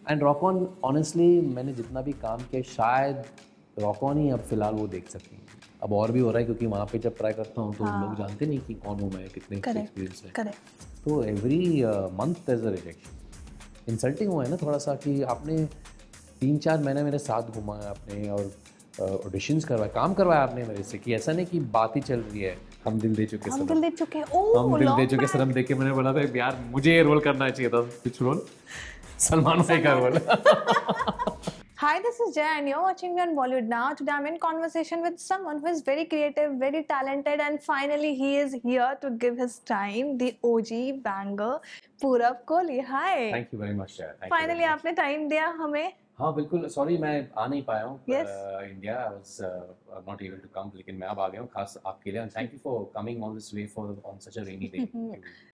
And rock on honestly मैंने जितना भी काम किया शायद रॉक ऑन ही अब फिलहाल वो देख सकें। अब और भी हो रहा है क्योंकि वहाँ पे जब ट्राई करता हूँ तो लोग जानते नहीं कि कौन हूँ मैं, कितने एक्सपीरियंस है। तो every month there is a rejection. Insulting हुआ है ना थोड़ा सा कि आपने 3-4 महीने मेरे साथ घुमाया आपने और ऑडिशंस करवाए, काम करवाया आपने मेरे से, कि ऐसा नहीं कि बात ही चल रही है हम दिल दे चुके सनम, हम दिल दे चुके सनम देख के मैंने बोला था यार मुझे ये रोल करना चाहिए था, कुछ रोल सलमान भाई का role. Hi, this is Jay and you're watching me on Bollywood Now. Today I'm in conversation with someone who is very creative, very talented, and finally he is here to give his time, the OG banger, Purab Kohli. Hi. Thank you very much, Jay. Finally आपने time दिया हमें. हाँ बिल्कुल, sorry मैं आ नहीं पाया हूँ India, I was not able to come, लेकिन मैं अब आ गया हूँ खास आपके लिए, and thank you for coming all this way for on such a rainy day.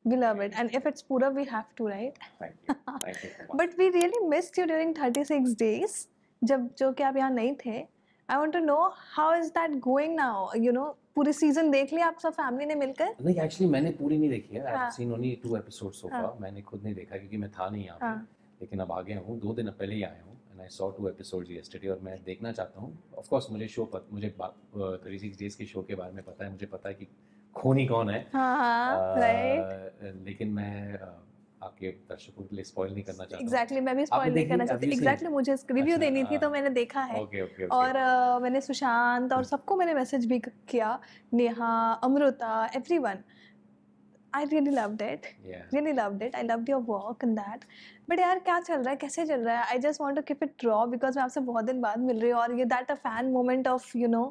We love it, and if it's Purab we have to, right? Thank you so much. But we really missed you during 36 days. जब जो कि आप यहाँ नहीं थे. I want to know how is that going now? You know, पूरी season देख लिया आप सब फैमिली ने मिलकर? नहीं एक्चुअली मैंने पूरी नहीं देखी है, I have seen only 2 episodes so far. मैंने खुद नहीं देखा क्योंकि मैं था नहीं यहाँ पे, लेकिन अब आ गया हूँ, 2 दिन पहले ही आया हूँ and I saw 2 episodes yesterday और मैं देखना चाहता हूँ। ऑफ कोर्स मुझे 36 डेज के शो के बारे में पता है, मुझे पता है कि खोनी कौन है, लेकिन मैं आपके दर्शकों के लिए स्पॉइल नहीं करना चाहता। Exactly, मैं भी स्पॉइल नहीं करना चाहती। Exactly, मुझे रिव्यू देनी थी तो मैंने देखा है। और मैंने सुशांत और सबको मैंने मैसेज भी किया, Neha, Amrita, everyone. I really loved it. Really loved it. I loved your work and that. But यार क्या चल रहा है, कैसे चल रहा है? I just want to keep it raw because मैं आपसे बहुत दिन बाद मिल रही हूँ और ये that a fan moment of you know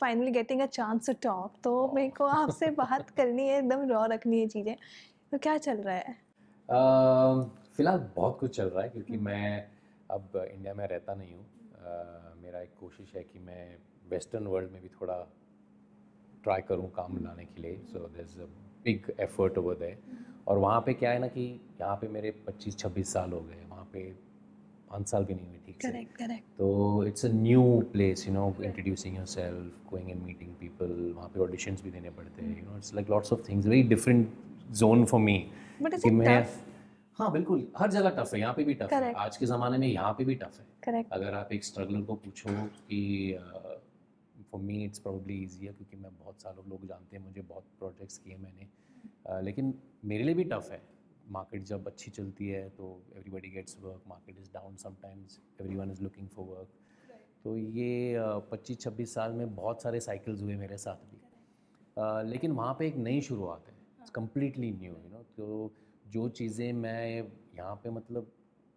finally getting a chance to talk. तो मेरे को आपसे बात करनी है, एकदम raw रखनी है चीज़ें। तो क्या चल रहा है? फिलहाल बहुत कुछ चल रहा है क्योंकि मैं अब इंडिया में रहता नहीं हूँ। मेरा एक कोशिश है कि मैं वेस्टर्न वर्ल्ड में भी थोड़ा ट्राई करूँ काम लाने के लिए, so there is a big effort over there. और वहाँ पे क्या है ना कि यहाँ पे मेरे 25-26 साल हो गए, वहाँ पे 5 साल भी नहीं हुए ठीक से। Correct. तो it's a new place, you know, introducing yourself, going and meeting people, वहाँ पे ऑडिशंस भी देने पड़ते हैं, you know, it's like lots of things, very different zone for me. But is it tough? हाँ बिल्कुल, हर जगह टफ है, यहाँ पे भी टफ है, आज के ज़माने में यहाँ पे भी टफ है। Correct. अगर आप एक स्ट्रगलर को पूछो कि for me it's probably easier क्योंकि मैं बहुत सालों लोग जानते हैं मुझे, बहुत प्रोजेक्ट्स किए मैंने, लेकिन मेरे लिए भी टफ है। मार्केट जब अच्छी चलती है तो everybody gets work, market is down sometimes everyone is looking for work. तो ये 25-26 साल में बहुत सारे साइकिल्स हुए मेरे साथ भी, लेकिन वहाँ पे एक नई शुरुआत है, it's completely new, you know. तो जो चीज़ें मैं यहाँ पे मतलब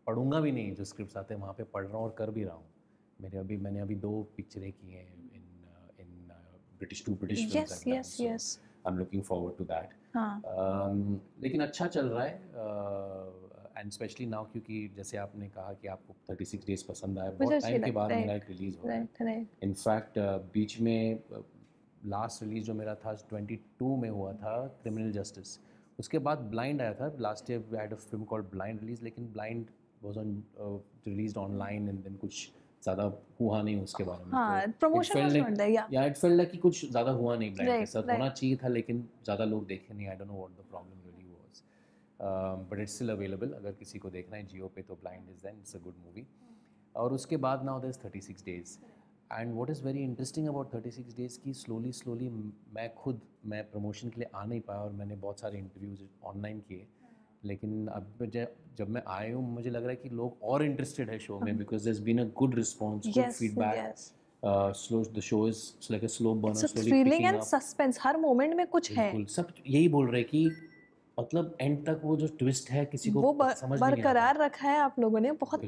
पढ़ूंगा भी नहीं, जो स्क्रिप्ट्स आते हैं वहाँ पे पढ़ रहा हूँ और कर भी रहा हूँ। मैंने अभी 2 पिक्चरें की हैं in British films, yes. I am looking forward to that. लेकिन अच्छा चल रहा है एंड स्पेशली नाउ क्योंकि जैसे आपने कहा कि आपको 36 डेज पसंद आया, बहुत टाइम के बाद मेरा एक रिलीज़ हो रहा है। इनफैक्ट बीच में लास्ट रिलीज़ जो मेरा था 22 में हुआ था, क्रिमिनल जस्टिस, उसके बाद ब्लाइंड आया था last year, we had a film called blind release, लेकिन blind was on released online and then कुछ ज़्यादा हुआ नहीं उसके बारे में। हाँ, प्रमोशन वाज नॉट देयर, या इट फेल्ट लाइक कि कुछ ज़्यादा हुआ नहीं, ब्लाइंड के साथ होना चाहिए था लेकिन ज़्यादा लोग देखे नहीं, I don't know what the problem really was, but it's still available, अगर किसी को देखना है जियो पे तो blind is then it's a good movie. और उसके बाद now there is 36 days and what is very interesting about 36 days की स्लोली मैं प्रमोशन के लिए आ नहीं पाया और मैंने बहुत सारे इंटरव्यूज़ ऑनलाइन किए, लेकिन अब जब मैं आया हूँ मुझे लग रहा है कि लोग और इंटरेस्टेड है शो में, because there has been a good response, good feedback, slow, the show is like a slow burner, slowly thrilling and suspense, हर मोमेंट में कुछ है। बिल्कुल, सब यही बोल रहे हैं कि मतलब एंड तक वो जो ट्विस्ट है किसी को समझ नहीं बरकरार रखा है आप लोगों ने, बहुत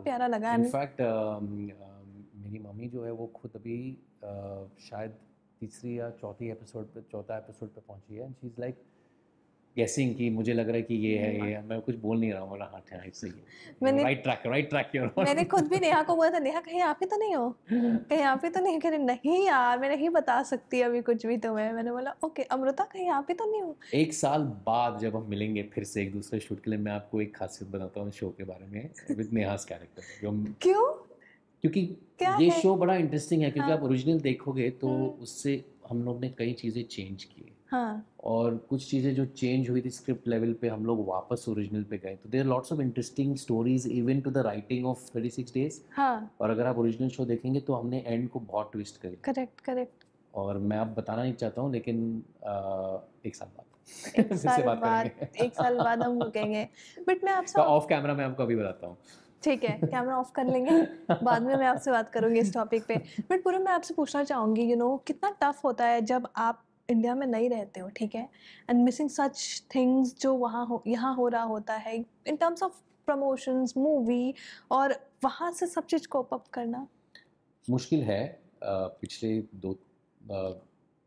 प्यारा लगा। इनफैक्ट मेरी मम्मी जो है वो खुद अभी शायद तीसरी या चौथा एपिसोड पे पहुंची है, एंड शी इज़ लाइक गेसिंग कि मुझे लग रहा है कि ये है, मैं कुछ बोल नहीं रहा हूँ, हाँ ठीक सही है, राइट ट्रैक योर। मैंने खुद भी नेहा को बोला था, नेहा कहीं आप ही तो नहीं हो, कहीं आप ही तो नहीं, कह रही नहीं यार मैं नहीं बता सकती अभी कुछ भी तुम्हें। मैंने बोला ओके अमृता कहीं आप ही तो नहीं हो। 1 साल बाद जब हम मिलेंगे फिर से एक दूसरे शूट के लिए, मैं आपको एक खासियत बताता हूँ शो के बारे में विद नेहास कैरेक्टर, जो क्योंकि ये शो बड़ा इंटरेस्टिंग है, क्योंकि आप ओरिजिनल देखोगे तो उससे हम लोग ने कई चीज़ें चेंज की, हाँ और कुछ चीज़ें जो चेंज हुई थी स्क्रिप्ट लेवल पे, हम लोग वापस ओरिजिनल पे गए। तो there are lots of interesting stories even to the writing of 36 days. हाँ और अगर आप ओरिजिनल शो देखेंगे तो हमने एंड को बहुत ट्विस्ट करी। Correct correct. और मैं अब बताना नहीं चाहता हूँ, लेकिन एक साल बाद एक फिर से साल बात बाद, करेंगे। एक साल बाद हम रुकेंगे। बट मैं आपसे ऑफ कैमरा मैं आपको अभी बताता हूँ। ठीक है, कैमरा ऑफ कर लेंगे, बाद में मैं आपसे बात करूंगी इस टॉपिक पे। बट पूरा मैं आपसे पूछना चाहूंगी, कितना टफ होता है जब आप इंडिया में नहीं रहते हो, ठीक है, एंड मिसिंग सच थिंग्स जो यहाँ हो रहा होता है in terms of promotions, movie, और वहाँ से सब चीज़ कोप अप करना। मुश्किल है। पिछले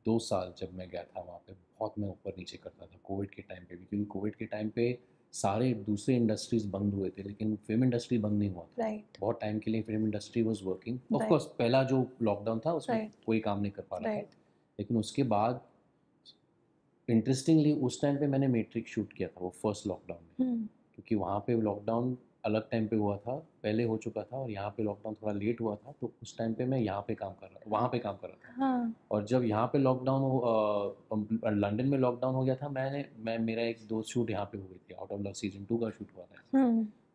2 साल जब मैं गया था वहाँ पे, बहुत मैं ऊपर नीचे करता था कोविड के टाइम पे भी, क्योंकि कोविड के टाइम पे सारे दूसरे इंडस्ट्रीज बंद हुए थे लेकिन फिल्म इंडस्ट्री बंद नहीं हुआ था। राइट बहुत टाइम के लिए film industry was working. Of right course पहला जो लॉकडाउन था उसमें राइट कोई काम नहीं कर पा रहा था, राइट। लेकिन उसके बाद इंटरेस्टिंगली उस टाइम पे मैंने मैट्रिक्स शूट किया था, वो फर्स्ट लॉकडाउन में। क्योंकि वहाँ पे लॉकडाउन अलग टाइम पे हुआ था, पहले हो चुका था, और यहाँ पे लॉकडाउन थोड़ा लेट हुआ था, तो उस टाइम पे मैं यहाँ पे काम कर रहा था, वहाँ पे काम कर रहा था। हाँ और जब यहाँ पे लॉकडाउन लंदन में लॉकडाउन हो गया था, मेरा एक दो शूट यहाँ पे हुए थे, आउट ऑफ लव सीजन 2 का शूट हुआ था।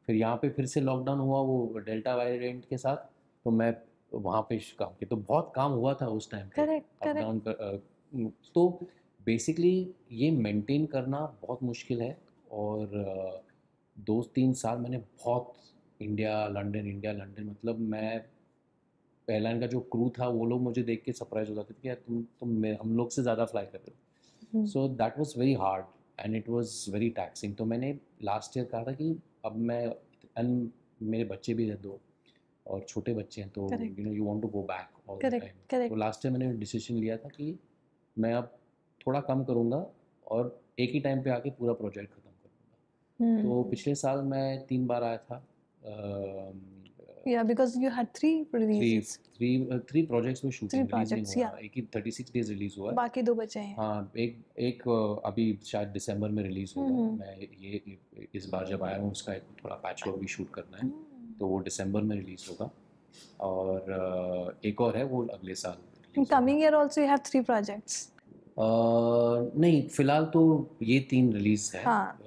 फिर यहाँ पे फिर से लॉकडाउन हुआ वो डेल्टा वेरिएंट के साथ, तो मैं वहाँ पे काम किया, तो बहुत काम हुआ था उस टाइम पे करेक्ट अप करेक्ट। डाउन कर। तो बेसिकली ये मेंटेन करना बहुत मुश्किल है। और 2-3 साल मैंने बहुत इंडिया लंदन, मतलब मैं एयरलाइन का जो क्रू था वो लोग मुझे देख के सरप्राइज हो जाते थे कि यार हम लोग से ज़्यादा फ्लाई कर रहे हो। So that was very hard and it was very taxing. तो मैंने लास्ट ईयर कहा था कि अब मैं, एंड मेरे बच्चे भी हैं 2 और छोटे बच्चे हैं, तो you want to go back all the correct time. तो करेक्ट। लास्ट ईयर मैंने डिसीजन लिया था कि मैं अब थोड़ा कम करूँगा और एक ही टाइम पे आके पूरा प्रोजेक्ट ख़त्म करूँगा। तो पिछले साल मैं 3 बार आया था। Yeah, because you had 3 releases. Three projects में शूटिंग 3 रिलीज नहीं projects, हुआ yeah. है, एक ही 36 डेज रिलीज हुआ है। बाकी 2 बचे हैं। हाँ, एक अभी शायद दिसंबर में रिलीज होगा। मैं ये इस बार जब आया हूँ उसका एक थोड़ा पैच वर्क भी शूट करना है, तो वो दिसंबर में रिलीज होगा। और एक और है वो अगले साल In coming year also you have 3 projects. नहीं, फिलहाल तो ये 3 रिलीज है। हाँ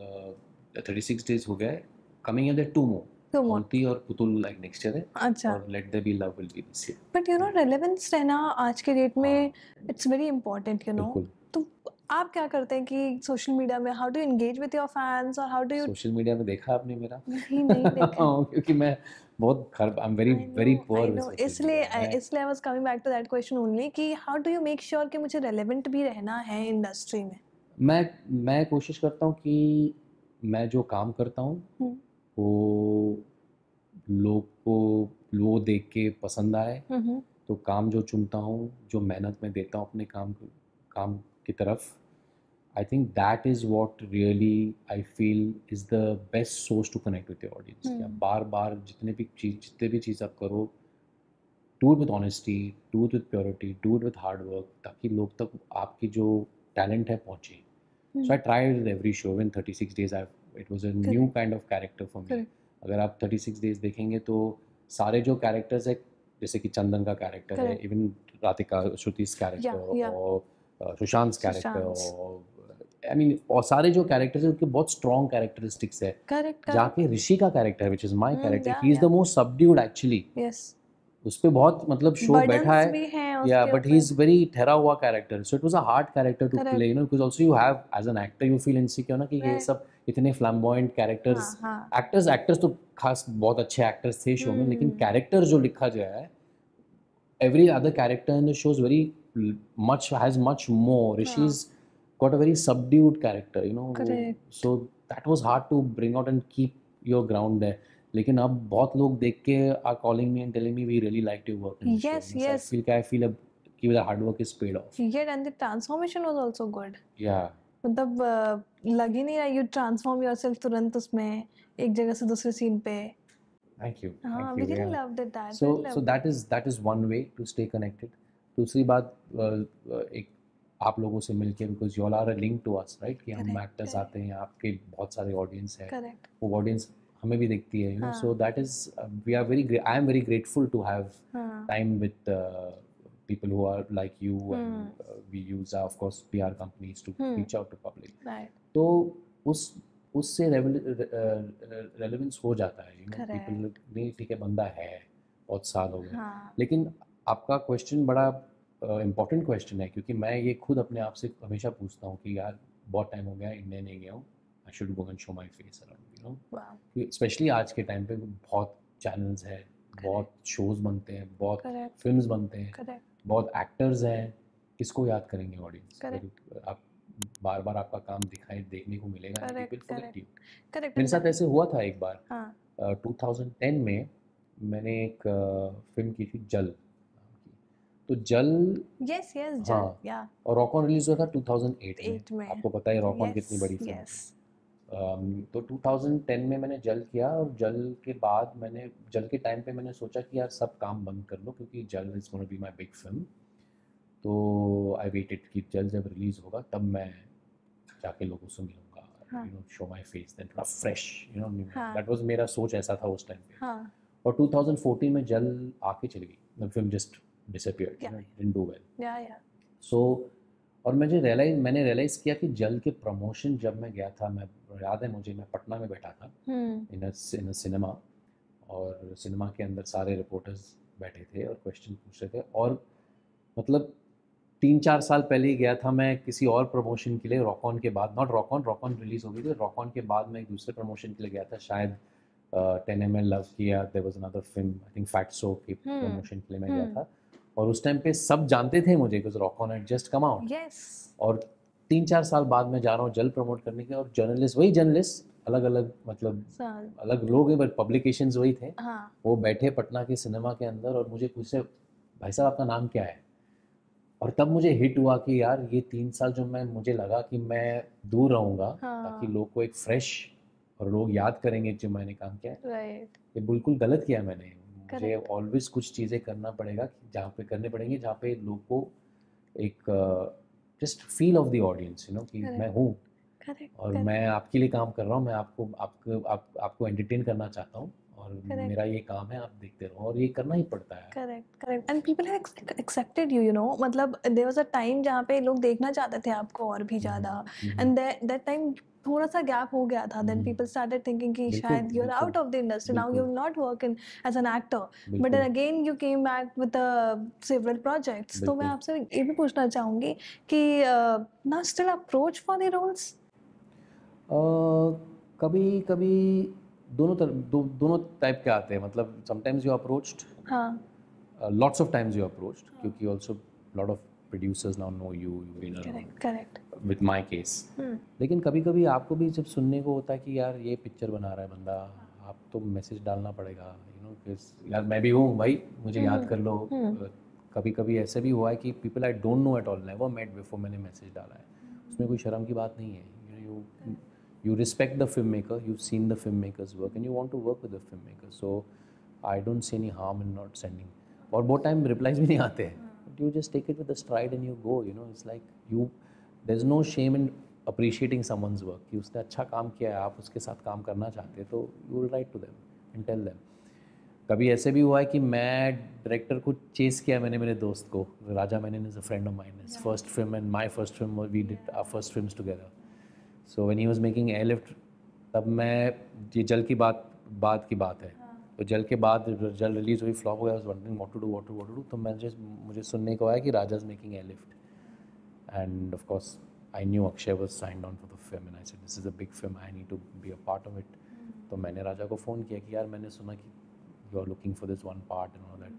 36 डेज हो गया है। Coming year there 2 more, 2 more. औंती और पुतुल लाइक नेक्स्ट ईयर है, अच्छा। और let there be love will be this year. But relevance रहना आज के डेट में इट्स वेरी इंपॉर्टेंट बिल्कुल। तो आप क्या करते हैं कि सोशल मीडिया में how do engage with your fans, और how do you? Social media में देखा आपने मेरा? नहीं देखा। क्योंकि मैं बहुत खराब, I am very very poor with social इसलिए मीडिया। इसलिए I was coming back to that question only कि how do you make sure कि मुझे रेलेवेंट भी रहना है इंडस्ट्री में? मैं कोशिश करता हूँ कि मैं जो काम करता हूँ वो लोग को वो देख के पसंद आए। तो काम जो चुनता हूँ, जो मेहनत मैं देता हूँ अपने काम की तरफ, I think that is what really I feel is the best source to connect with your audience. बार बार जितने भी चीज़ आप करो, do it with honesty, do it with purity, do it with hard work, ताकि लोग तक आपकी जो टैलेंट है पहुँचे। So I tried every show in 36 days it was a new kind of character for me. अगर आप 36 डेज देखेंगे तो सारे जो कैरेक्टर्स है, जैसे कि चंदन का कैरेक्टर है, इवन राधिका श्रुति's कैरेक्टर और सुशांत कैरेक्टर, और आई मीन और सारे जो कैरेक्टर्स हैं उनके बहुत स्ट्रॉन्ग कैरेक्टरिस्टिक्स है। जाके ऋषि का character which is my character, he is the most subdued actually. उस पे बहुत मतलब शो बैठा है, या बट ही इज वेरी ठहरा हुआ character. So it was a hard character to play, because also you have as an actor you feel insecure ना कि ये सब इतने फ्लैम्बॉयंट कैरेक्टर्स, एक्टर्स तो खास बहुत अच्छे एक्टर्स थे शो में, लेकिन कैरेक्टर जो लिखा गया है, every other character in the show is has much more. Rishi's got a very subdued character, so that was hard to bring out and keep your ground there. लेकिन अब बहुत लोग देख के are calling me and telling me we really liked your work in the show. I feel कि the hard work is paid off. Yeah, and the transformation was also good. Yeah. मतलब लग ही नहीं रहा you transform yourself तुरंत उसमें एक जगह से दूसरे सीन पे. Thank you. We really loved it that. So that is one way to stay connected. दूसरी बात एक आप लोगों से मिलके, because you all are a link to us, right? कि हम actors आते हैं, आपके बहुत सारे audience है, वो audience हमें भी देखती है, so that is I am very grateful to have time with people who are like you, and we use of course PR companies to reach out to public. Right. तो उससे relevance हो जाता है, you know, people नहीं, ठीक है बंदा है, बहुत साल हो गए। लेकिन आपका क्वेश्चन बड़ा इम्पोर्टेंट क्वेश्चन है, क्योंकि मैं ये खुद अपने आप से हमेशा पूछता हूँ कि यार बहुत टाइम हो गया इंडिया नहीं गया हूँ, I should go and show my face around, you know. Specially आज के टाइम पे बहुत चैनल्स हैं, बहुत शोज बनते हैं, बहुत फिल्म्स बनते हैं, बहुत एक्टर्स हैं, किसको याद करेंगे ऑडियंस? आप बार बार आपका काम दिखाई देखने को मिलेगा, पीपल फॉरगेट यू। मेरे साथ ऐसे हुआ था एक बार, 2010 में मैंने एक फिल्म की थी जल, तो जल, यस जल, या, और रॉक ऑन रिलीज हुआ था 2008 में। आपको पता है रॉक ऑन कितनी बड़ी फिल्म है। तो 2010 में मैंने जल किया, और जल के बाद मैंने, जल के टाइम पे मैंने सोचा कि यार सब काम बंद कर लो, क्योंकि जल is gonna be my big film. तो आई वेटेड कि जल जब रिलीज़ होगा तब मैं जाके लोगों से मिलूंगा, you know, show my face, then थोड़ा fresh, you know, that was मेरा सोच ऐसा था उस टाइम पे। और 2014 में जल आके चली गई, the film just disappeared, you know, didn't do well. So, और मैंने रियलाइज़ किया कि जल के प्रमोशन जब मैं गया था, मैं याद है मुझे, मैं पटना में बैठा था इन अ सिनेमा, और सिनेमा के अंदर सारे रिपोर्टर्स बैठे थे और क्वेश्चन पूछ रहे थे, और मतलब 3-4 साल पहले ही गया था मैं किसी और प्रमोशन के लिए, रॉक ऑन के बाद, नॉट रॉक ऑन रिलीज़ हो गई थी, रॉक ऑन के बाद मैं एक दूसरे प्रमोशन के लिए गया था, शायद 10 ml लव किया, there was another film, I think फैक्ट्सो की प्रमोशन के लिए मैं गया था, और उस टाइम पे सब जानते थे मुझे, because rock on had just come out. और 3-4 साल बाद मैं जा रहा हूँ जल प्रमोट करने के, और जर्नलिस्ट, वही जर्नलिस्ट, अलग अलग मतलब अलग लोग हैं, बट पब्लिकेशंस वही थे। वो बैठे पटना के सिनेमा के अंदर, और मुझे पूछे, भाई साहब आपका नाम क्या है? और तब मुझे हिट हुआ कि यार ये 3 साल जो मुझे लगा कि मैं दूर रहूँगा, ताकि लोग को एक फ्रेश, और लोग याद करेंगे जो मैंने काम किया है, ये बिल्कुल गलत किया मैंने। मुझे ऑलवेज कुछ चीज़ें करना पड़ेगा, जहाँ पे करने पड़ेंगे जहाँ पे लोग को एक just feel of the audience, you know, कि मैं हूँ, और मैं आपके लिए काम कर रहा हूँ, मैं आपको एंटरटेन करना चाहता हूँ, और मेरा ये काम है, आप देखते रहो, और ये करना ही पड़ता है। Correct and people have accepted you, you know, मतलब देयर वाज अ टाइम जहाँ पे लोग देखना चाहते थे आपको और भी ज़्यादा, एंड दैट टाइम थोड़ा सा गैप हो गया था, देन पीपल स्टार्टेड थिंकिंग कि शायद you are out of the industry now, you will not work in as an actor, but then again you came back with several projects. तो मैं आपसे ये भी पूछना चाहूँगी कि now still approach for the roles? कभी कभी दोनों टाइप के आते हैं, मतलब sometimes you approached, lots of times you approached, क्योंकि also lot of producers now know you been around, correct, with my case. लेकिन कभी कभी आपको भी जब सुनने को होता है कि यार ये पिक्चर बना रहा है बंदा, आप तो मैसेज डालना पड़ेगा, यू नो, यार मैं भी हूँ भाई, मुझे याद कर लो। कभी कभी ऐसे भी हुआ है कि people I don't know at all, never met before, मैंने मैसेज डाला है, उसमें कोई शर्म की बात नहीं है। You respect the filmmaker, you've seen the filmmaker's work, and you want to work with the filmmaker. So I don't see any harm in not sending. और बहुत टाइम रिप्लाईज भी नहीं आते हैं, but you just take it with a stride and you go. You know, it's like there's no shame in appreciating someone's work. कि उसने अच्छा काम किया है, आप उसके साथ काम करना चाहते हैं, तो you will write to them and tell them. कभी ऐसे भी हुआ है कि मैं डायरेक्टर को चेस किया, मैंने मेरे दोस्त को, राजा Menon is a friend of mine. His first film and my first film, we did our first films together. So when he was making Airlift, तब मैं, ये जल की बात है, तो जल के बाद जल रिलीज़ हुई, फ्लॉप हो गया, वंडरिंग व्हाट टू डू, तो मुझे सुनने को आया कि Raja is making Airlift, and of course I knew Akshay was signed on for the film, and I said this is a big film, I need to be a part of it. तो मैंने राजा को phone किया कि यार मैंने सुना कि you are looking for this one part and all that.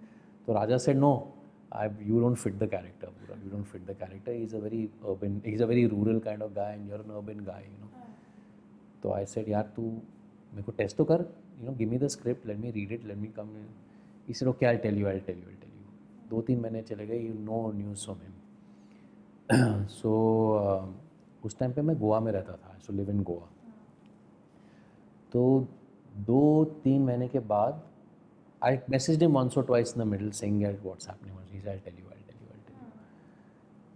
तो Raja said no, you don't fit the character, Pura. You don't fit the character. He's a very rural kind of guy, and you're an urban guy, you know. So I said, यार तू मेरे को test तो कर, you know, give me the script, let me read it, let me come in. He said, okay, I'll tell you. 2-3 महीने चले गए, you know news from him. So उस टाइम पे मैं गोवा में रहता था, so live in Goa. तो 2-3 महीने के बाद I messaged him once or twice in the middle saying that what's happening. He said, I'll tell you.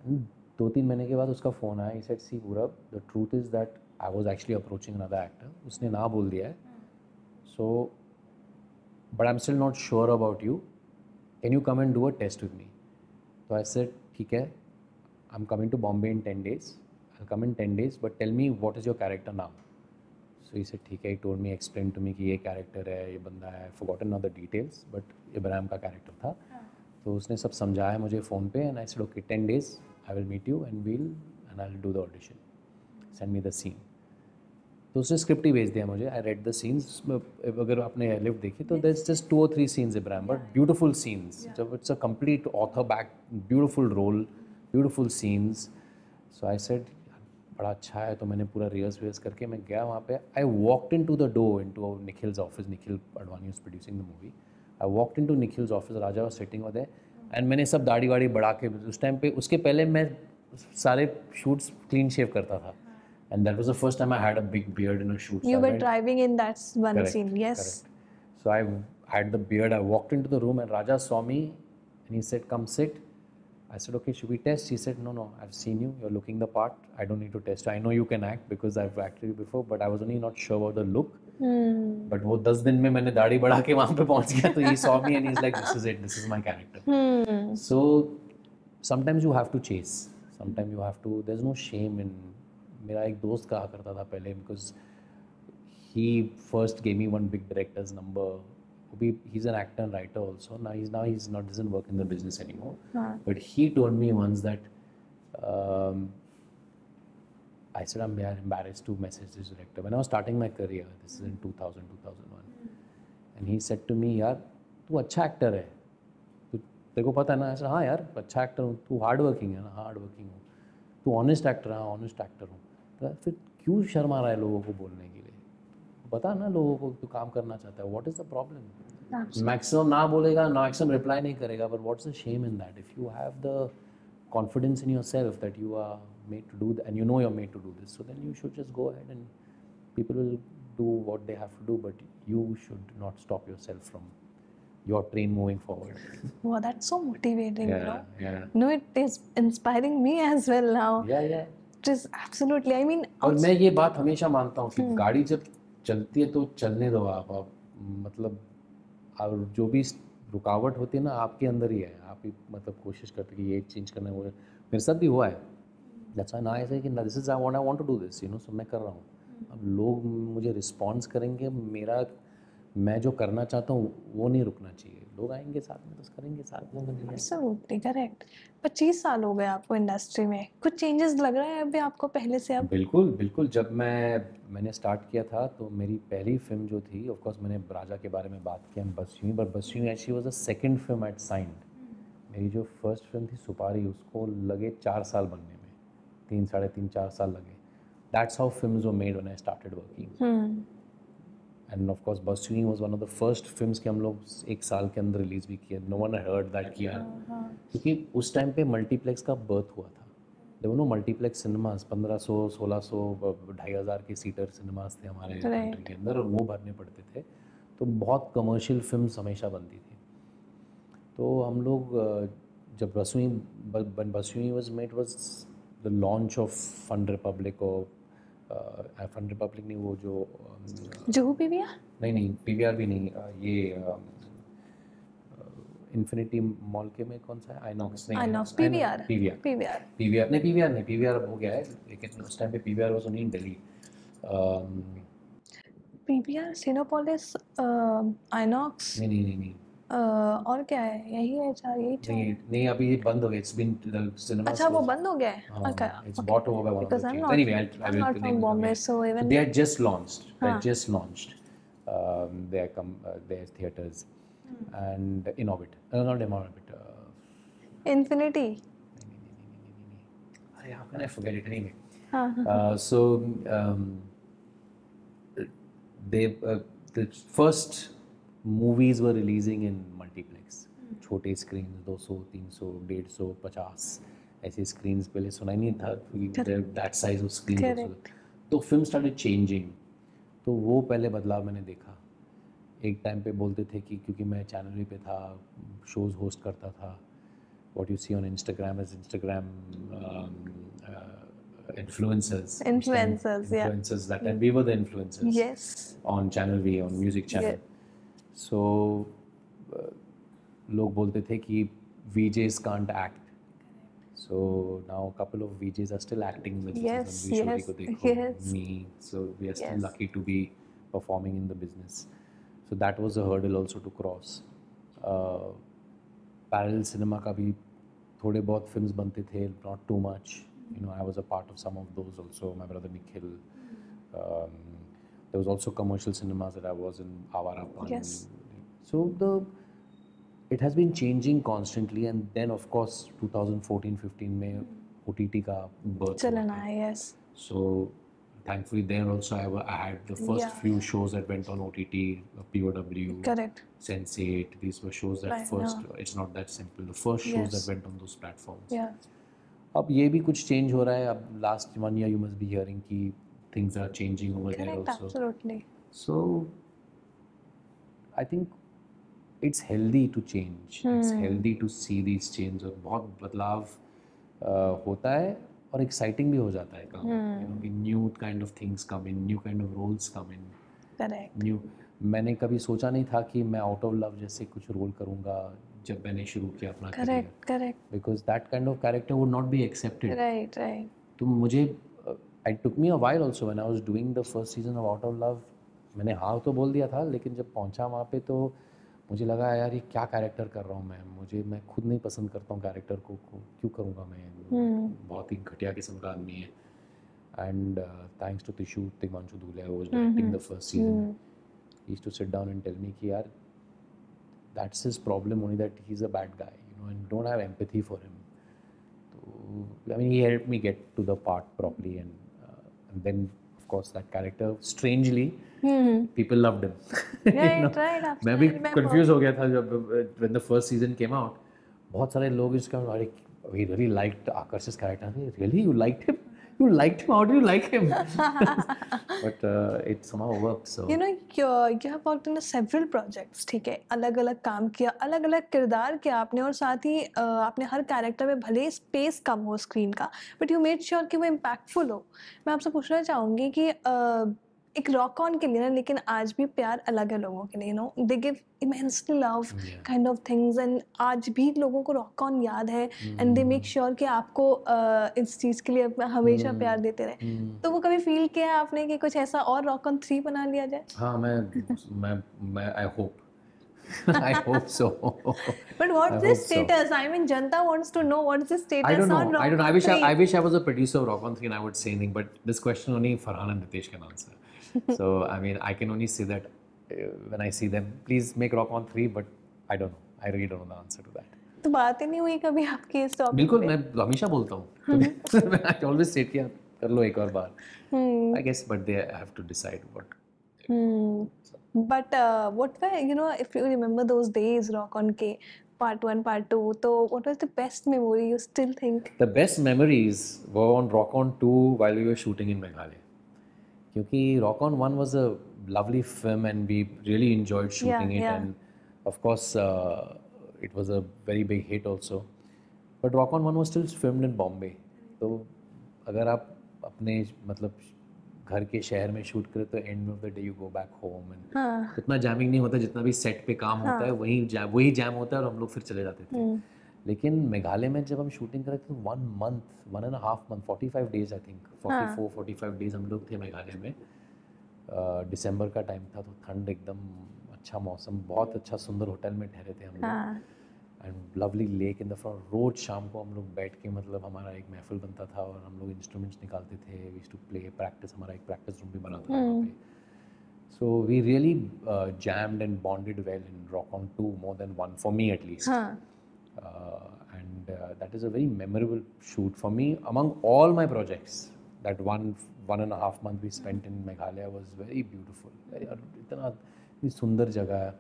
And 2-3 महीने के बाद उसका फ़ोन आया. He said, see Purab, the truth is that I was actually approaching another actor. उसने ना बोल दिया है. So, but I'm still not sure about you. Can you come and do a test with me? तो तो आई said ठीक है, I am coming to Bombay in 10 days, I come in 10 days, but tell me what is your character now. So he said ठीक है, he told me, explain to me कि ये character है, ये बंदा है, forgotten all the details, but Ibrahim का character था. तो उसने सब समझाया मुझे फ़ोन पे, and I said okay 10 days I will meet you and I will do the audition, send me the scene. तो उसने स्क्रिप्ट ही भेज दिया मुझे. I read the scenes. अगर आपने एयरलिफ्ट देखी तो there is just 2 or 3 scenes Ibrahim, but beautiful scenes. जब it's a complete author back, beautiful role, beautiful scenes. So I said बड़ा अच्छा है. तो मैंने पूरा रिहर्स करके मैं गया वहाँ पे. I walked in to the door in to Nikhil's office. Nikhil Advani was producing the movie. I walked in to Nikhil's office. Raja was sitting over there, and मैंने सब दाढ़ी वाड़ी बढ़ा के, उस टाइम पे, उसके पहले मैं सारे शूट्स क्लीन शेव करता था. And that was the first time I had a big beard in a shoot. You were driving in that one scene, yes. Correct. So I had the beard. I walked into the room and Raja saw me and he said, "Come sit." I said, "Okay, should we test?" He said, "No, I've seen you. You're looking the part. I don't need to test. I know you can act because I've acted you before, but I was only not sure about the look." But वो 10 दिन में मैंने दाढ़ी बढ़ा के वहाँ पे पहुँच गया. तो he saw me and he's like, "This is it. This is my character." So sometimes you have to chase. Sometimes you have to. There's no shame in. मेरा एक दोस्त कहा करता था पहले, because he first gave me one big directors number. वो भी he is an actor and writer also. Now he is not doesn't work in the business anymore, but he told me once that I said I am embarrassed to message this director when I was starting my career. This is in 2000-2001, and he said to me, यार तू अच्छा actor है, तू तेरे को पता है ना. ऐसा हाँ यार अच्छा एक्टर हूँ. तू हार्ड वर्किंग है ना. हार्ड वर्किंग हूँ. तू ऑनेस्ट एक्टर है. ऑनेस्ट एक्टर हूँ. तो फिर क्यों शर्मा रहा है लोगों को बोलने के लिए? बता ना लोगों को तू काम करना चाहता है. What is the problem? Maximum ना बोलेगा, मैक्सिमम रिप्लाई नहीं करेगा, but what's the shame in that? If you have the confidence in your self that you are made to do and you know you are made to do this, so then you should just go ahead and people will do what they have to do, but you should not stop yourself from your train moving forward. Wow, that's so motivating, yeah, you know. Yeah. No, it is inspiring me as well now. Yeah. It is absolutely. I mean, और मैं ये बात हमेशा मानता हूँ कि गाड़ी जब चलती है तो चलने दो आप मतलब, और जो भी रुकावट होती है ना आपके अंदर ही है. आप ही मतलब कोशिश करते कि ये चेंज करना है. वो मेरे साथ भी हुआ है. दैट्स व्हाई आई से कि this is I want to do this, you know. So मैं कर रहा हूँ. अब लोग मुझे रिस्पॉन्स करेंगे. मेरा मैं जो करना चाहता हूँ वो नहीं रुकना चाहिए. लोग आएंगे साथ में तो करेंगे साथ में. Absolutely correct. 25 साल हो गए आपको इंडस्ट्री में. कुछ चेंजेस लग रहा है अभी आपको पहले से अब? बिल्कुल. जब मैंने स्टार्ट किया था तो मेरी पहली फिल्म जो थी, ऑफ कोर्स मैंने राजा के बारे में बात की, बस यूं, पर बस यूं actually was the second film I signed. मेरी जो फर्स्ट फिल्म थी सुपारी, उसको लगे 4 साल बनने में. 3-4 साल लगे. That's how films were made when I started working. And of course बस यूं was one of the first films कि हम लोग 1 साल के अंदर रिलीज भी किया. नो वन हर्ड दैट किया, क्योंकि उस टाइम पे मल्टीप्लेक्स का बर्थ हुआ था. There were no multiplex cinemas. 1500, 1600, 2500 के सीटर सिनेमास थे हमारे कंट्री के अंदर, और वो भरने पड़ते थे. तो बहुत कमर्शियल फिल्म्स हमेशा बनती थी. तो हम लोग जब बसुई was made was the launch of fun republic. और फन रिपब्लिक नहीं, वो जो जुहू पीवीआर नहीं पीवीआर भी नहीं, ये इन्फिनिटी मॉल के में कौन सा है, आइनॉक्स नहीं, आइनॉक्स पीवीआर नहीं, पीवीआर अब हो गया है, लेकिन उस टाइम पे PVR was only in Delhi. PVR, Cinepolis, INOX नहीं और क्या है? यही है चार, यही नहीं अभी ये बंद हो गया. It's been cinema. अच्छा वो बंद हो गया है. Okay, it's bought over by one of the chains. Anyway I will not from Bombay, so even they had just launched their theaters and not Inorbit, Infinity. How can I forget it anyway? So the first movies were releasing in multiplex. छोटे screen 200, 300, 150, 50 ऐसे screens पहले सुना नहीं था that size of screen. तो film started changing. तो वो पहले बदलाव मैंने देखा. एक टाइम पे बोलते थे कि क्योंकि मैं चैनल पे था, शोज़ होस्ट करता था, what you see on Instagram is Instagram influencers that and we were the influencers. Yes. On channel V, on music channel. So लोग बोलते थे कि VJs can't act, So now a couple of VJs are still acting in the Yes, season. yes, Ko dekho, yes. me. So we are still Yes. lucky to be performing in the business. So that was a hurdle also to cross. Parallel cinema का भी थोड़े बहुत films बनते थे, not too much. You know, I was a part of some of those also. My brother Nikhil. There was also commercial cinemas that I was in, Avarapan. Yes. So it has been changing constantly, and then of course 2014-15 में OTT का birth चलना है, yes. So thankfully there also I had the first few shows that went on OTT, POW, Correct. Sense8. These were shows that first. It's not that simple. The first shows that went on those platforms. Yeah. अब ये भी कुछ change हो रहा है. अब last 1 year you must be hearing कि things are changing over there also. Correct, absolutely. So I think it's healthy to change. It's healthy to see these changes. और बहुत बदलाव होता है और exciting भी हो जाता है काम. You know, new kind of things come in, new kind of roles come in. Correct. New. मैंने कभी सोचा नहीं था कि मैं आउट ऑफ लव जैसे कुछ रोल करूँगा जब मैंने शुरू किया अपना career. Correct. Because that kind of character would not be accepted. Right. तो मुझे it took me a while also when I was doing the first season of Out of Love. मैंने हाँ तो बोल दिया था, लेकिन जब पहुँचा वहाँ पे तो मुझे लगा यार ये क्या कैरेक्टर कर रहा हूँ मैं खुद नहीं पसंद करता हूँ कैरेक्टर को क्यों करूँगा मैं. बहुत ही घटिया किस्म का आदमी है. And thanks to Tigmanshu Dhule, who was directing the first season, he used to sit down and tell me कि यार that's his problem, only that he's a bad guy, you know, and don't have empathy for him. So I mean, he helped me get to the part properly, and then of course that character, strangely, people loved him. Right, you know? right. मैं भी confused हो गया था जब when the first season came out. बहुत सारे लोग इसका अरे we really liked Akars's character. Really, you liked him? You liked him? How do you like him? But it somehow worked. So you know, you have worked in several projects. ठीक है, अलग-अलग काम किया, अलग-अलग किरदार किया आपने, और साथ ही आपने हर कैरेक्टर में भले स्पेस कम हो स्क्रीन का, बट यू मेड श्योर कि वो इम्पैक्टफुल हो. मैं आपसे पूछना चाहूँगी कि एक रॉक ऑन के लिए ना, लेकिन आज भी प्यार अलग है लोगों के लिए. You know, they give immensely love kind of things, and आज भी लोगों को रॉक ऑन याद है, एंड दे मेक श्योर कि आपको इस चीज़ के लिए हमेशा प्यार देते रहे. तो वो कभी फील किया है आपने कि कुछ ऐसा और रॉक ऑन 3 बना लिया जाए? हाँ, मैं I hope I hope so. But what's the status? I mean, Janta wants to know what's the status. I don't know. On Rock On I wish 3. I wish I was a producer of Rock On 3 and I would say anything. But this question only Farhan and Nitesh can answer. So I mean, I can only say that when I see them, please make Rock On 3. But I don't know. I really don't know the answer to that. तो बात ही नहीं हुई कभी आपकी इस topic? बिल्कुल, मैं हमेशा बोलता हूँ. I always say कि कर लो एक और बार. I guess, but they have to decide what. But what were, you know, if you remember those days, Rock On के part 1, part 2, so what was the best memory you still think? The best memories were on Rock On 2 while we were shooting in Meghalaya. क्योंकि Rock On 1 was a lovely film and we really enjoyed shooting it. And of course it was a very big hit also. But Rock On 1 was still filmed in Bombay. तो अगर आप अपने मतलब घर के शहर में शूट करें तो end of the day you go back home and इतना जैमिंग नहीं होता. जितना भी सेट पे काम होता है वही जैम होता है और हम लोग फिर चले जाते थे. लेकिन मेघालय में जब हम शूटिंग कर रहे थे 1.5 month 45 days I think 44-45 days हम लोग थे मेघालय में. दिसंबर का टाइम था तो ठंड एकदम अच्छा मौसम, बहुत अच्छा सुंदर होटल में ठहरे थे हम लोग. And lovely lake in the front. रोज शाम को हम लोग बैठ के मतलब हमारा एक महफिल बनता था और हम लोग इंस्ट्रूमेंट्स निकालते थे. We used to play practice. हमारा एक प्रैक्टिस रूम भी बना था वहाँ पे. So we really jammed and bonded well in Rock On 2 more than one for me at least. And that is a very memorable shoot for me among all my projects. That 1.5 month we spent in Meghalaya was very beautiful. इतना सुंदर जगह है.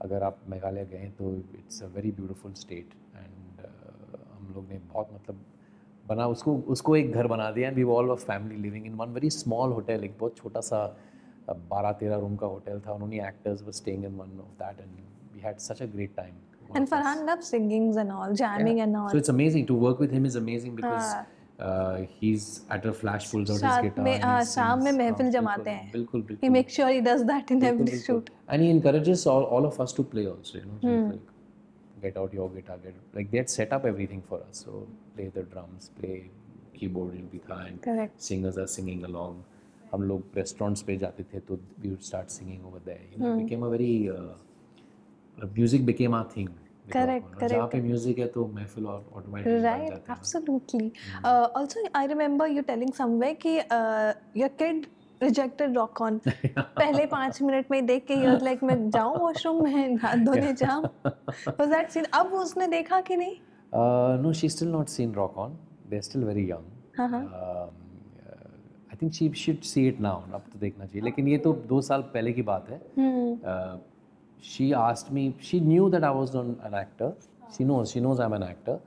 अगर आप मेघालय गए तो it's a very beautiful state. And हम लोग ने बहुत मतलब बना उसको एक घर बना दिया. And we all were family living in one very small hotel. एक बहुत छोटा सा 12-13 रूम का होटल था. उन्होंने actors were staying in one of that and we had such a great time. And Farhan loves singing and all, jamming and all. So it's amazing to work with him. Is amazing because he's at a flash pulls out his guitar. शाम में महफिल जमाते हैं. बिल्कुल. He makes sure he does that in every shoot. And he encourages all of us to play also. You know, like get out your guitar, like they had set up everything for us. So play the drums, play keyboard भी था, and singers are singing along. हम लोग restaurants पे जाते थे तो we would start singing over there. You know, it became a very music became our thing. Correct. जहाँ पे music है तो महफिल और automatically बन जाते हैं. Right, absolutely. Also, I remember you telling somewhere कि your kid rejected rock on. पहले 5 मिनट में देख के he was like मैं जाऊँ washroom में हाथ धोने जाऊँ. Was that scene? अब उसने देखा कि नहीं? No, she's still not seen rock on. They're still very young. I think she should see it now. अब तो देखना चाहिए. लेकिन ये तो 2 साल पहले की बात है. She asked me. She knew that I was an actor. She knows I'm an actor.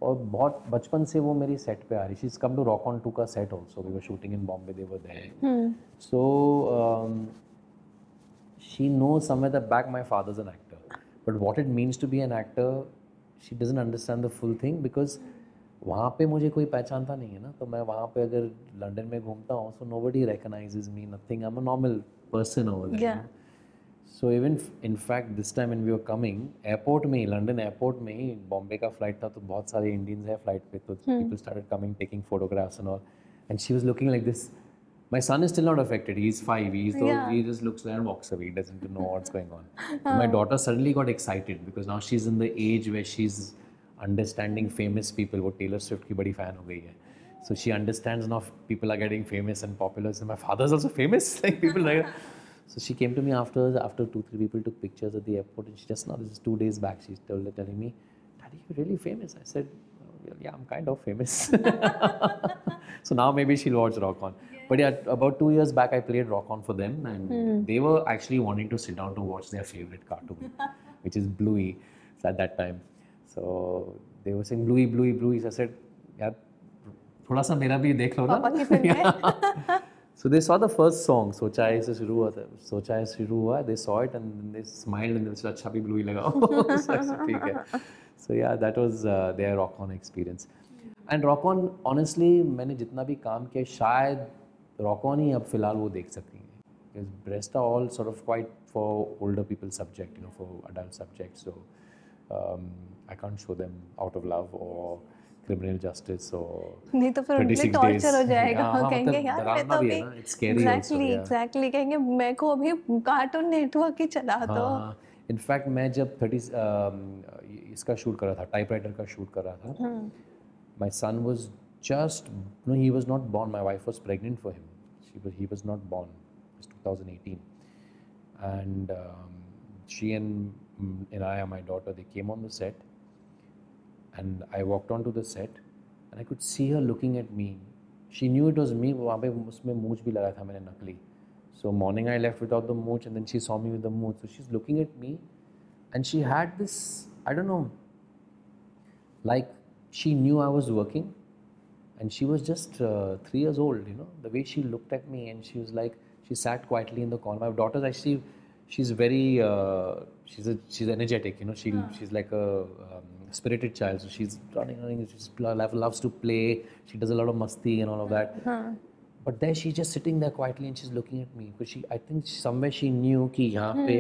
और बहुत बचपन से वो मेरी सेट पे आ रही. She's come to Rock On 2 का set also. We were shooting in Bombay. They were there. So she knows somewhere that back my father's an actor. But what it means to be an actor, she doesn't understand the full thing because वहाँ पे मुझे कोई पहचानता नहीं है ना. तो मैं वहाँ पे अगर लंदन में घूमता हूँ, so nobody recognizes me, nothing. I'm a normal person over there. Yeah. You know? So even in fact this time when we were coming, airport में, London airport में ही, Bombay का flight था तो बहुत सारे Indians हैं flight पे, तो people started coming, taking photographs and all, and she was looking like this. My son is still not affected. He's 5. He just looks there and walks away. He doesn't know what's going on. So my daughter suddenly got excited because now she's in the age where she's understanding famous people. वो Taylor Swift की बड़ी fan हो गई है. So she understands now people are getting famous and popular. So my father's also famous. Like people like. So she came to me after 2-3 people took pictures at the airport, and she just now, this is 2 days back, she's telling me, Daddy, you're really famous. I said, well, yeah, I'm kind of famous. So now maybe she'll watch Rock On. But yeah, about 2 years back I played Rock On for them, and they were actually wanting to sit down to watch their favorite cartoon, which is Bluey at that time. So they were saying Bluey, Bluey, Bluey. So I said, yeah, थोड़ा सा मेरा भी देख लो ना. So they saw the first song, सोचा है से शुरू हुआ. They saw it and then they smiled and they said, अच्छा भी Bluey लगा. ठीक है. So yeah, that was their Rock On experience. And Rock On, honestly, मैंने जितना भी काम किया, शायद Rock On ही अब फिलहाल वो देख सकती हैं. Because rest are all sort of quite for older people subject, you know, for adult subjects. So I can't show them Out of Love or criminal justice और नहीं तो फिर उनके टॉर्चर हो जाएगा. कहेंगे यार मैं तो अभी एग्जैक्टली कहेंगे मैं को अभी कार्टून नेटवर्क ही चला दो. इनफैक्ट मैं जब 30 इसका शूट कर रहा था, टाइपराइटर का शूट कर रहा था, my son was just he was not born. My wife was pregnant for him. He was not born. It's 2018 and she and I, my daughter, they came on the set. And I walked onto the set, and I could see her looking at me. She knew it was me. वहाँ पे उसमें मूंछ भी लगा था मैंने नकली. So morning I left without the mooch, and then she saw me with the mooch. So she's looking at me, and she had this, I don't know, like she knew I was working, and she was just 3 years old. You know, the way she looked at me, and she was like, she sat quietly in the corner. My daughter's actually, she's very, she's energetic. You know, she's like a spirited child, so she's running, she loves to play, she does a lot of masti and all of that. But there she's just sitting there quietly and she's looking at me because I think somewhere she knew कि यहाँ पे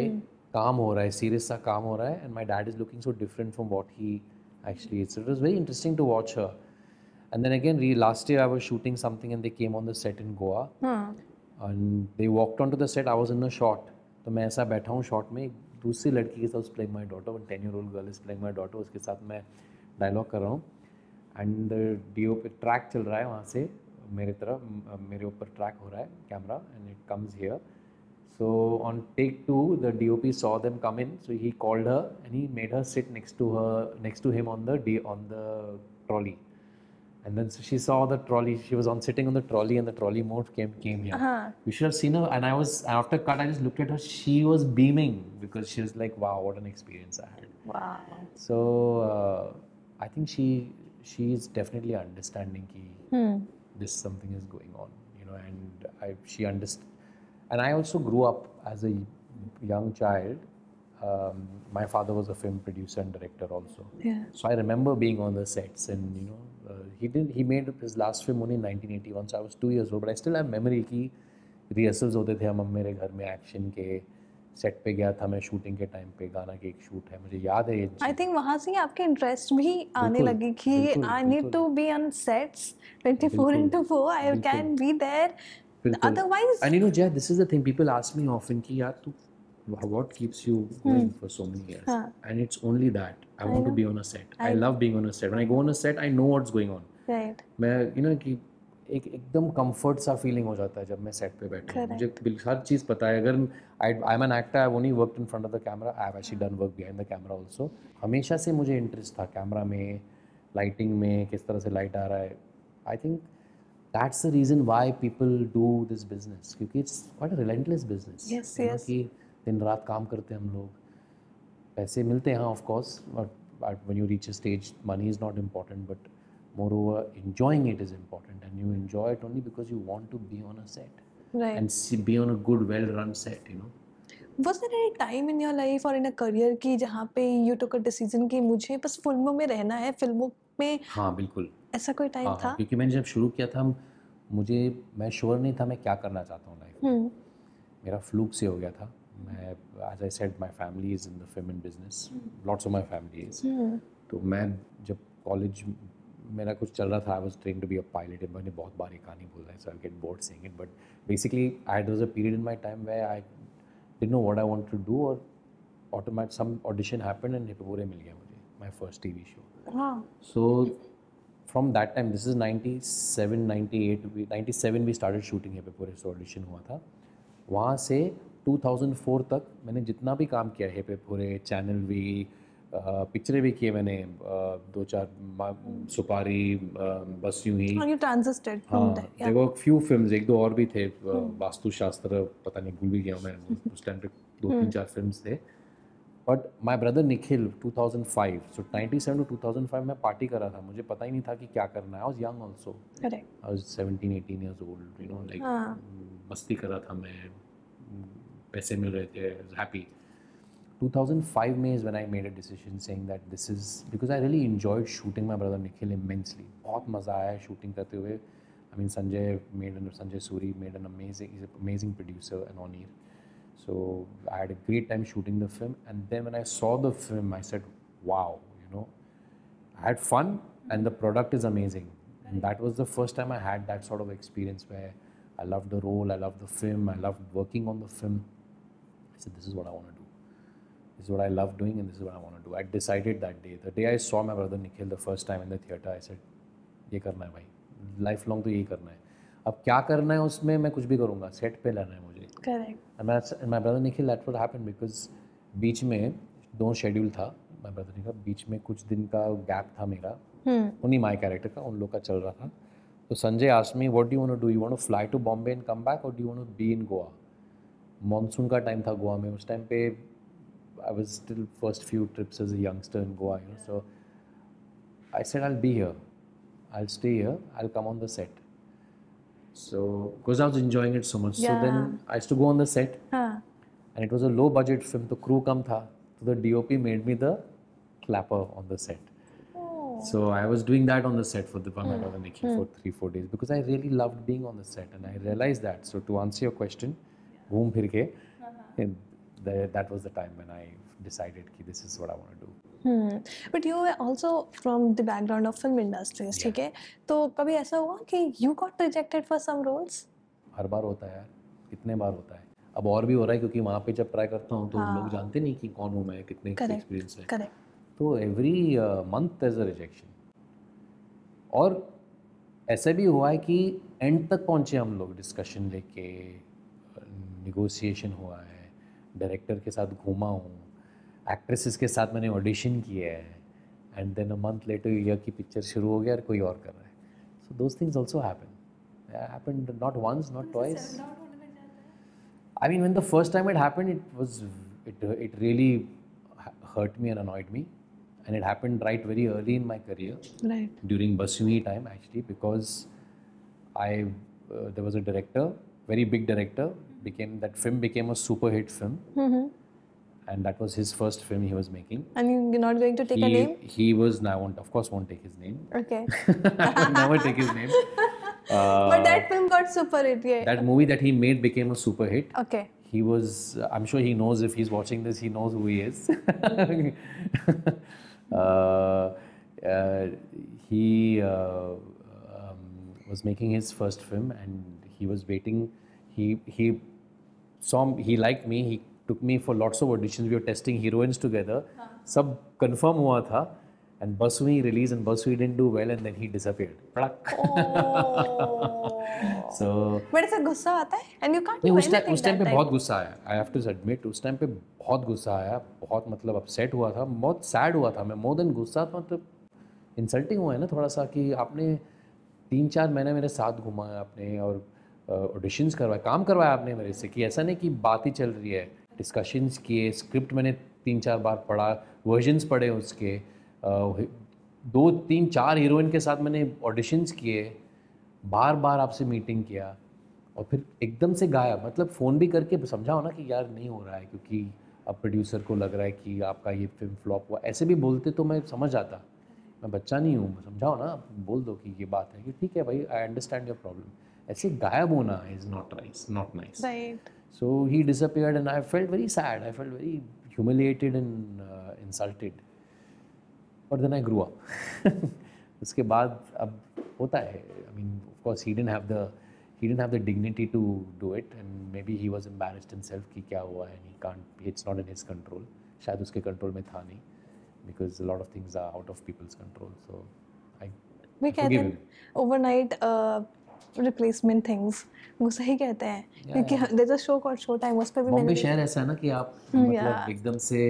काम हो रहा है, serious सा काम हो रहा है, and my dad is looking so different from what he actually is. So it was very interesting to watch her. And then again, last year I was shooting something and they came on the set in Goa, and they walked onto the set. I was in a shot, तो मैं ऐसा बैठा हूँ shot में, दूसरी लड़की के साथ playing my daughter, 10-year-old girl is playing my daughter, उसके साथ मैं डायलॉग कर रहा हूँ. एंड डीओ पे ट्रैक चल रहा है वहाँ से मेरे तरफ, मेरे ऊपर ट्रैक हो रहा है camera, and it comes here. So on take 2 the DOP saw them come in, so he called her and he made her sit next to him on the trolley. And then so she saw the trolley. She was sitting on the trolley, and the trolley motor came here. You should have seen her. And after cut, I just looked at her. She was beaming because she was like, "Wow, what an experience I had." Wow. So I think she is definitely understanding this something is going on, you know. And she understands. And I also grew up as a young child. My father was a film producer and director also. Yeah. So I remember being on the sets, and you know. He made his last film only in 1981, so I was 2 years old, but I still have memory कि rehearsals होते थे हम मेरे घर में, action के, set पे गया था मैं शूटिंग के टाइम पे, गाना की एक शूट है, मुझे याद है ये आई थिंक वहाँ से ही आपके इंटरेस्ट भी आने लगी कि I need to be on sets 24/4, I can be there otherwise. And you know Jay, this is the thing, people ask me often कि यार तू what keeps you going for so many years? And it's only that I want to be on a set. I love being on a set. When I go on a set, I know what's going on. Right. मैं you know कि एक एकदम comfort सा feeling हो जाता है जब मैं सेट पे बैठा हूँ, मुझे हर चीज़ पता है। अगर I am an actor, I have only worked in front of the camera, I have actually done work behind the camera also. हमेशा से मुझे इंटरेस्ट था कैमरा में, लाइटिंग में, किस तरह से लाइट आ रहा है। I think that's the reason why people do this business, क्योंकि it's quite a relentless business. Yes, yes. कि दिन रात काम करते हैं हम लोग, पैसे मिलते हैं of course, but when you reach a stage money is not important, but moreover enjoying it is important, and you enjoy it only because you want to be on a set, right, and be on a good well run set, you know. Was there any time in your life or in a career की जहाँ पे you took a decision कि मुझे बस फिल्मों में रहना है, फिल्मों में? हाँ बिल्कुल, ऐसा कोई टाइम था? क्योंकि मैंने जब शुरू किया था, मैं श्योर नहीं था मैं क्या करना चाहता हूँ लाइफ में। मेरा फ्लूक से हो गया था। मैं as I said, my family is in the film and business, lots of my family is, तो मैं जब कॉलेज मेरा कुछ चल रहा था, I was train to be a pilot, मैंने बहुत बार ये कहानी बोल रहा है, so I get bored saying it, but basically I was a period in my time where I didn't know what I want to do, और automatic some audition happened and hip hip hurray मिल गया मुझे, my first TV show. So from that time, this is 97 98 97 we started shooting हिप्पोपोरे, so audition हुआ था। वहाँ से 2004 तक मैंने जितना भी काम किया, हिप्पोपोरे, चैनल वी, पिक्चरें भी किए मैंने, 2-4 सुपारी, बस यूं ही। हाँ, there were few films, 1-2 और भी थे, वास्तुशास्त्र, पता नहीं भूल भी गया मैं, उस टाइम पे 2-3-4 फिल्म्स थे। But my brother Nikhil 2005, so 97 to 2005 मैं पार्टी कर रहा था, मुझे पता ही नहीं था कि क्या करना है। I was young also, I was 17-18 years old, you know, like मस्ती कर रहा था मैं, पैसे मिल रहे थे, हैप्पी। 2005 में is when I made a decision saying that this is because I really enjoyed shooting my brother Nikhil immensely. बहुत मज़ा आया शूटिंग करते हुए। I mean Sanjay Suri made an amazing producer and on air. So I had a great time shooting the film, and then when I saw the film, I said, wow, you know, I had fun and the product is amazing. And that was the first time I had that sort of experience where I loved the role, I loved the film, I loved working on the film. I said, this is what I want to do. This is what I love doing, and this is what I want to do. I decided that day, the day I saw my brother Nikhil the first time in the theater, I said, ये करना है भाई, life long तो यही करना है। अब क्या करना है उसमें मैं कुछ भी करूँगा, सेट पे लेना है मुझे। Correct. And my brother Nikhil, that's what happened, because बीच में 2 शेड्यूल था my brother Nikhil, बीच में कुछ दिन का गैप था मेरा, उन्हीं माई कैरेक्टर का, उन लोग का चल रहा था। तो Sanjay asked me, what do you want to do? You want to fly to Bombay and come back, or do you want to be in Goa? Monsoon का टाइम था गोवा में, उस टाइम पे I was still first few trips as a youngster in Goa, you know, so I said I'll be here, I'll stay here, I'll come on the set. So because I was enjoying it so much, so then I used to go on the set, and it was a low budget film, the crew kam tha, so the DOP made me the clapper on the set. So I was doing that on the set for my brother Nikhil for 3-4 days, because I really loved being on the set, and I realized that. So to answer your question, घूम फिर के, that was the time when I decided कि this is what I want to do. But you were also from the background of film industries, ठीक है? तो कभी ऐसा हुआ कि you got rejected for some roles? हर बार होता है यार, कितने बार होता है। अब और भी हो रहा है, क्योंकि वहाँ पे जब ट्राई करता हूँ तो लोग जानते नहीं कि कौन हूँ मैं, कितने एक्सपीरियंस है। Correct. तो every month there's a rejection. और ऐसा भी हुआ है कि एंड तक पहुँचे हम लोग, डिस्कशन लेके, नेगोशिएशन हुआ है, डायरेक्टर के साथ घूमा हूँ, एक्ट्रेसेस के साथ मैंने ऑडिशन किया है, and then a month later year की पिक्चर शुरू हो गया और कोई और कर रहा है। So those things also happened not once, not twice. I mean when the first time it happened, it really hurt me and annoyed me, and it happened right very early in my career, right during Basumi time actually, because there was a director, very big director, that film became a super hit film, and that was his first film he was making. And you're not going to take a name? He was, I won't take his name. Okay. I would never take his name. But that film got super hit, yeah. That movie that he made became a super hit. Okay. he was, I'm sure he knows, if he's watching this, he knows who he is. He was making his first film and he was waiting. He saw, he liked me, he took me for lots of auditions, we were testing heroines together. सब confirm हुआ था, and Basui released and Basui didn't do well and then he disappeared. So but ऐसा गुस्सा आता है and you can't do anything. उस time पे बहुत गुस्सा आया, I have to admit, उस टाइम पे बहुत गुस्सा आया, बहुत मतलब अपसेट हुआ था, बहुत सैड हुआ था मैं, मोर देन गुस्सा था, मतलब इंसल्टिंग हुआ है ना थोड़ा सा कि आपने 3-4 महीने मेरे साथ घुमाया आपने और ऑडिशंस करवाए, काम करवाया आपने मेरे से, कि ऐसा नहीं कि बात ही चल रही है, डिस्कशंस किए, स्क्रिप्ट मैंने 3-4 बार पढ़ा, वर्जन्स पढ़े उसके, 2-3-4 हीरोइन के साथ मैंने ऑडिशंस किए, बार बार आपसे मीटिंग किया और फिर एकदम से गायब, मतलब फ़ोन भी करके समझाओ ना कि यार नहीं हो रहा है क्योंकि अब प्रोड्यूसर को लग रहा है कि आपका ये फिल्म फ्लॉप हुआ, ऐसे भी बोलते तो मैं समझ आता, मैं बच्चा नहीं हूँ, समझाओ ना, बोल दो कि ये बात है कि ठीक है भाई, आई अंडरस्टैंड योर प्रॉब्लम, ऐसे गायब होना is not nice. Right. So he disappeared and I felt very sad, I felt very humiliated and insulted. But then I grew up. उसके बाद अब होता है, I mean of course he didn't have the dignity to do it and maybe he was embarrassed himself कि क्या हुआ है, he can't, it's not in his control, शायद उसके कंट्रोल में था नहीं, because a lot of things are out of people's control, so I forgive him. Overnight replacement things वो सही कहते हैं, क्योंकि there's a show called Showtime, उस पे भी बॉम्बे शहर ऐसा है ना कि आप मतलब एकदम से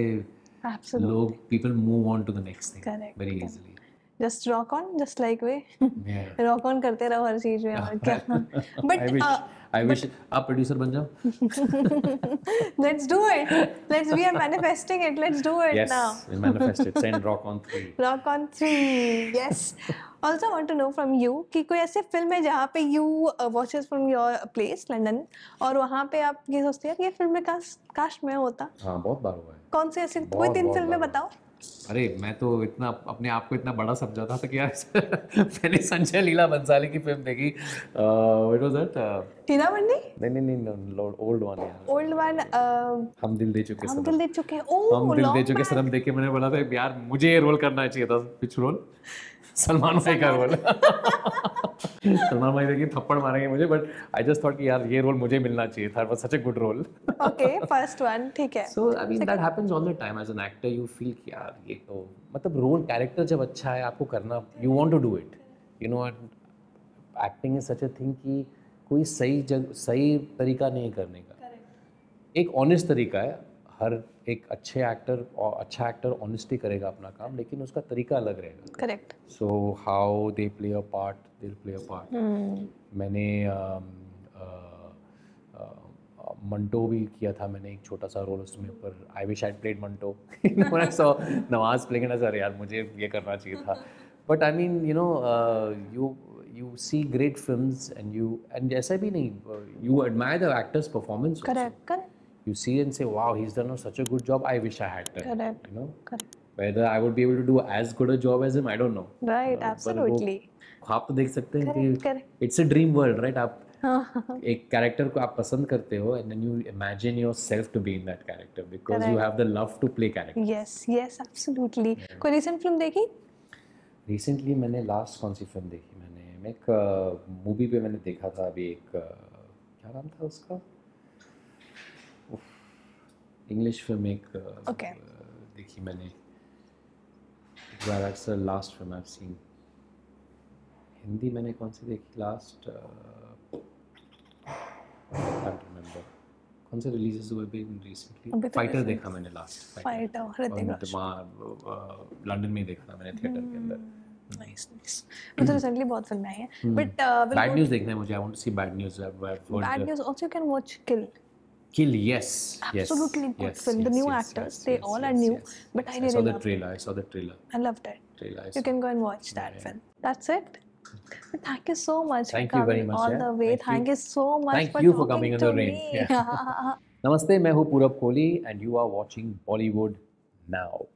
लोग, people move on to the next thing. Correct. Very easily. Just rock on, just like we. Yeah. Rock on करते रहो हर चीज में, और क्या. But I wish आप प्रोड्यूसर बन जाओ. Let's do it. We are manifesting it. Let's do it Yes, now. we'll manifest it. Send Rock on 3. Rock on 3. Yes. Also want to know from you कि कोई ऐसे film है जहाँ पे you watches from your place London और वहाँ पे आप ये सोचते हैं कि ये फिल्म में काश मैं होता. हाँ, बहुत बार हुआ है. कौन सी ऐसी कोई 3 फिल्में बताओ. अरे मैं तो इतना अपने आप को इतना बड़ा समझा था कि यार मैंने संजय लीला बंसाली की फिल्म देखी, व्हाट वाज दैट, टीना बंडी. नहीं ओल्ड वन यार, ओल्ड वन. हम दिल दे चुके हम दिल दे चुके. ओह, हम दिल दे चुके सनम देख के मैंने बोला था यार मुझे ये रोल करना चाहिए था. पिच रोल सलमान भाई का रोल. सलमान भाई देखिए थप्पड़ मारेंगे मुझे, बट आई जस्ट थॉट कि यार ये रोल मुझे मिलना चाहिए था, but such a good role. Okay, first one ठीक है. So I mean that happens all the time as an actor, you feel कि यार ये तो मतलब रोल कैरेक्टर जब अच्छा है आपको करना, you want to do it, you know. Acting is such a thing कि कोई सही तरीका नहीं करने का. एक ऑनेस्ट तरीका है, हर एक अच्छा एक्टर ऑनेस्टली करेगा अपना काम, लेकिन उसका तरीका अलग रहेगा. Correct. So how they play a part, they play a part. मैंने मंटो भी किया था, मैंने एक छोटा सा रोल उसमें, पर I wish I played Manto. So Nawaz playing as, अरे यार मुझे ये करना चाहिए था. But I mean you know you see great films and ऐसा भी नहीं, you admire the actor's performance. Correct. You see and say, wow, he's done such a good job, I wish I had done. Correct. You know? Correct. Whether I would be able to do as good a job as him, I don't know. Right, absolutely. आप तो देख सकते हैं कि Correct. it's a dream world, right? आप एक character को आप पसंद करते हो and then you imagine yourself to be in that character because Correct. you have the love to play character. Yes, absolutely. कोई recent film देखी? Recently मैंने लास्ट कौन सी फिल्म देखी, मैंने एक मूवी पे मैंने देखा था अभी, एक क्या नाम था उसका, इंग्लिश फिल्म एक देखी मैंने. That's the last film I have scene. Hindi मैंने कौन सी देखी लास्ट, कांट रिमेंबर कौन से रिलीजेस हुए भी रिसेंटली. फाइटर देखा मैंने लास्ट. फाइटर लंदन में देखा था मैंने थिएटर के अंदर. नाइस. मुझे रिसेंटली बहुत फिल्में आई हैं, बट बैड न्यूज़ देखना है मुझे. I want to see bad news. Bad news also you can watch Kill. Yes. Absolutely good film. The new actors, they all are new, but I really loved it. I saw the trailer. I loved it. You can go and watch that film. That's it. But thank you so much for coming all the way. Thank you so much for coming on the rain. Namaste, मैं हूँ पूरब Kohli and you are watching Bollywood Now.